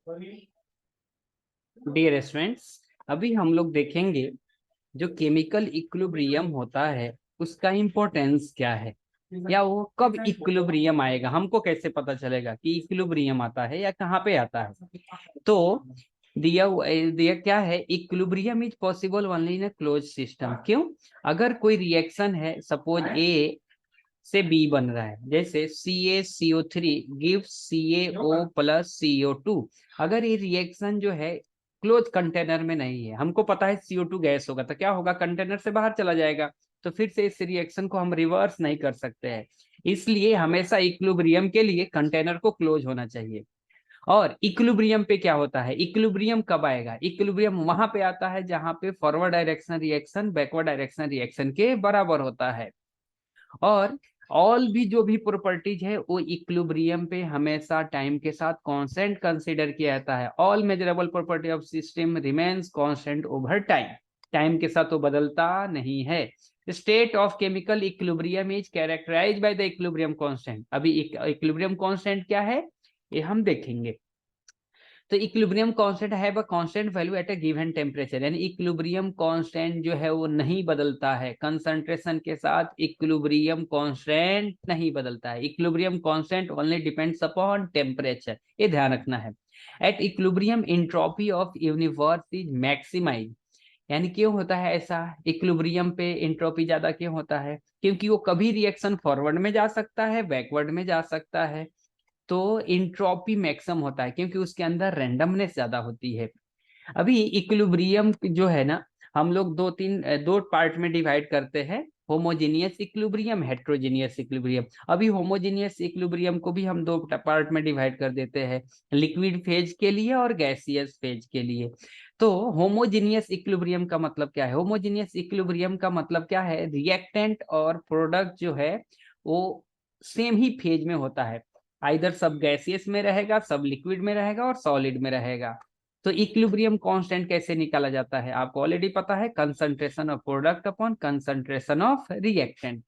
Dear students, अभी हम लोग देखेंगे जो केमिकल इक्विलिब्रियम होता है उसका इम्पोर्टेंस क्या है, या वो कब इक्विलिब्रियम आएगा, हमको कैसे पता चलेगा कि इक्विलिब्रियम आता है या कहाँ पे आता है। तो दिया दिया क्या है, equilibrium is possible only in a close system. क्यों? अगर कोई रिएक्शन है, सपोज ए से बी बन रहा है, जैसे CaCO3 gives CaO plus CO2। अगर ये रिएक्शन जो है क्लोज कंटेनर में नहीं है, हमको पता है CO2 गैस होगा, तो क्या होगा, कंटेनर से बाहर चला जाएगा, तो फिर से इस रिएक्शन को हम रिवर्स नहीं कर सकते हैं। इसलिए हमेशा इक्विलिब्रियम के लिए कंटेनर को क्लोज होना चाहिए। और इक्विलिब्रियम पे क्या होता है, इक्विलिब्रियम कब आएगा, इक्विलिब्रियम वहां पे आता है जहां पे forward direction reaction backward direction reaction के बराबर होता है। और ऑल भी जो भी प्रॉपर्टीज है वो इक्विलिब्रियम पे हमेशा टाइम के साथ कांस्टेंट कंसीडर किया जाता है। All measurable property of system remains constant over time, time के साथ वो बदलता नहीं है। State of chemical equilibrium is characterized by the equilibrium constant. अभी इक्विलिब्रियम कांस्टेंट क्या है ये हम देखेंगे। तो इक्विलिब्रियम कांस्टेंट है व constant value at a given temperature, यानी इक्विलिब्रियम कांस्टेंट जो है वो नहीं बदलता है, कंसंट्रेशन के साथ इक्विलिब्रियम कांस्टेंट नहीं बदलता है। Equilibrium constant only depends upon temperature, ये ध्यान रखना है। At equilibrium entropy of universe is maximize. यानी क्यों होता है ऐसा, इक्विलिब्रियम पे एंट्रोपी ज्यादा क्यों होता है, क्योंकि वो कभी रिएक्शन फॉरवर्ड में जा सकता है, बैकवर्ड में जा सकता है, तो इंट्रोपी मैक्सिमम होता है क्योंकि उसके अंदर रैंडमनेस ज्यादा होती है। अभी इक्विलिब्रियम जो है ना, हम लोग दो पार्ट में डिवाइड करते हैं, होमोजेनियस इक्विलिब्रियम, हेट्रोजेनियस इक्विलिब्रियम। अभी होमोजेनियस इक्विलिब्रियम को भी हम दो पार्ट में डिवाइड कर देते हैं, लिक्विड फेज के लिए और गैसियस फेज के लिए। तो होमोजेनियस इक्विलिब्रियम का मतलब क्या है, होमोजेनियस इक्विलिब्रियम का मतलब क्या है, रिएक्टेंट और प्रोडक्ट जो है वो सेम ही फेज में होता है, आइदर सब गैसियस में रहेगा, सब लिक्विड में रहेगा और सॉलिड में रहेगा। तो इक्विलिब्रियम कांस्टेंट कैसे निकाला जाता है, आपको ऑलरेडी पता है, concentration of product upon concentration of reactant.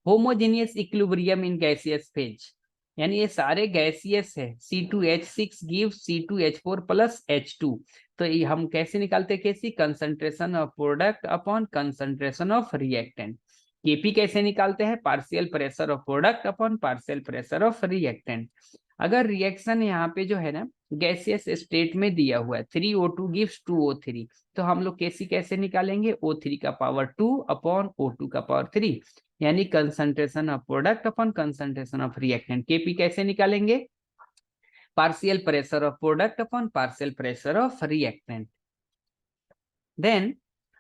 Homogeneous equilibrium in gaseous phase, यानी ये सारे गैसियस है, C2H6 give C2H4 plus H2। तो ये हम कैसे निकालते हैं, कैसी, concentration of product upon concentration of reactant. KP कैसे निकालते हैं, partial pressure of product upon partial pressure of reactant. अगर रिएक्शन यहाँ पे जो है ना गैसियस स्टेट में दिया हुआ है, 3O2 गिव्स 2O3, तो हम लोग कैसी कैसे निकालेंगे, O3 का पावर 2 अपॉन O2 का पावर 3, यानी concentration of product upon concentration of reactant. KP कैसे निकालेंगे, partial pressure of product upon partial pressure of reactant. Then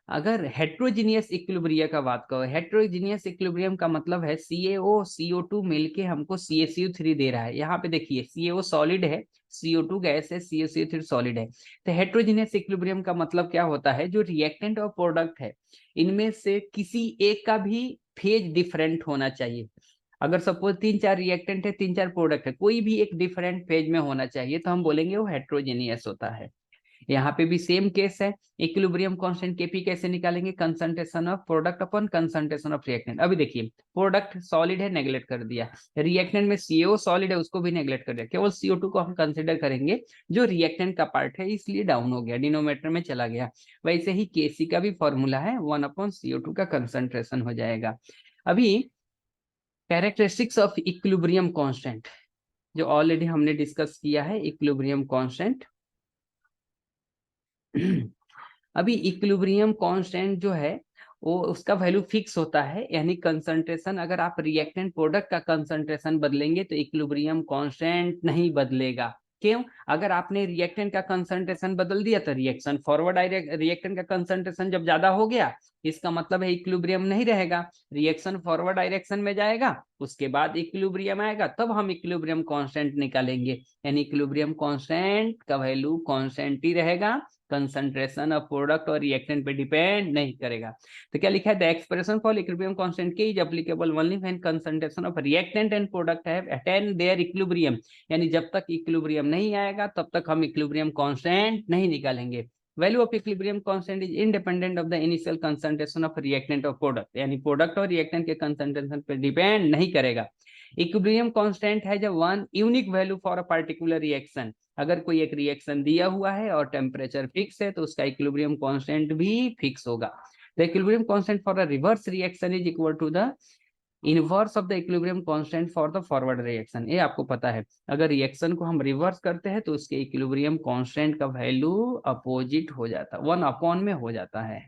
अगर हेट्रोजीनियस इक्विलिब्रियम का बात करो, हेट्रोजीनियस इक्विलिब्रियम का मतलब है CaO CO2 मिलके हमको CaCO3 दे रहा है। यहाँ पे देखिए CaO सॉलिड है, CO2 गैस है, CaCO3 सॉलिड है। तो हेट्रोजीनियस इक्विलिब्रियम का मतलब क्या होता है, जो रिएक्टेंट और प्रोडक्ट है इनमें से किसी एक का भी फेज डिफरेंट होना चाहिए। अगर सपोज 3-4 रिएक्टेंट है, 3-4 प्रोडक्ट है, कोई भी एक डिफरेंट फेज में होना चाहिए, तो हम बोलेंगे वो हेट्रोजीनियस होता है। यहाँ पे भी सेम केस है, इक्विलिब्रियम कांस्टेंट केपी कैसे निकालेंगे, concentration of product upon concentration of reactant. अभी देखिए प्रोडक्ट सॉलिड है, नेग्लेक्ट कर दिया, रिएक्टेंट में CaO सॉलिड है उसको भी नेग्लेक्ट कर दिया, केवल CO2 को हम कंसिडर करेंगे जो रिएक्टेंट का पार्ट है, इसलिए डाउन हो गया, डिनोमिनेटर में चला गया। वैसे ही केसी का भी फॉर्मूला है, 1/CO2 का कंसंट्रेशन हो जाएगा। अभी कैरेक्टरिस्टिक्स ऑफ इक्विलिब्रियम कांस्टेंट जो ऑलरेडी हमने डिस्कस किया है, इक्विलिब्रियम कांस्टेंट। अभी इक्विलिब्रियम कांस्टेंट जो है वो उसका वैल्यू फिक्स होता है, यानी कंसंट्रेशन, अगर आप रिएक्टेंट प्रोडक्ट का कंसंट्रेशन बदलेंगे तो इक्विलिब्रियम कांस्टेंट नहीं बदलेगा। क्यों, अगर आपने रिएक्टेंट का कंसंट्रेशन बदल दिया तो रिएक्शन फॉरवर्ड रिएक्टेंट का कंसंट्रेशन जब ज्यादा हो गया, इसका मतलब है इक्विलिब्रियम नहीं रहेगा, रिएक्शन फॉरवर्ड डायरेक्शन में जाएगा, उसके बाद इक्विलिब्रियम आएगा, तब हम इक्विलिब्रियम कांस्टेंट निकालेंगे। यानी इक्विलिब्रियम कांस्टेंट का वैल्यू कांस्टेंट ही रहेगा, कंसंट्रेशन ऑफ प्रोडक्ट और रिएक्टेंट पे डिपेंड नहीं करेगा। तो क्या लिखा है, the expression for equilibrium constant K is applicable only when concentration of reactant and product have attained their equilibrium. यानी जब तक इक्विलिब्रियम नहीं आएगा तब तक हम इक्विलिब्रियम कांस्टेंट नहीं निकालेंगे। Value of equilibrium constant is independent of the initial concentration of reactant और प्रोडक्ट, यानी प्रोडक्ट और रिएक्टेंट के कंसंट्रेशन पे डिपेंड नहीं करेगा। इक्विलिब्रियम कांस्टेंट है जब one unique value for a particular reaction, अगर कोई एक रिएक्शन दिया हुआ है और टेम्परेचर फिक्स है तो उसका इक्विलिब्रियम कांस्टेंट भी फिक्स होगा। The equilibrium constant for a reverse reaction is equal to the inverse of the equilibrium constant for the forward reaction. ये आपको पता है, अगर रिएक्शन को हम रिवर्स करते हैं तो उसके इक्विलिब्रियम कांस्टेंट का वैल्यू अपोजिट हो जाता है, 1 अपॉन में हो जाता है।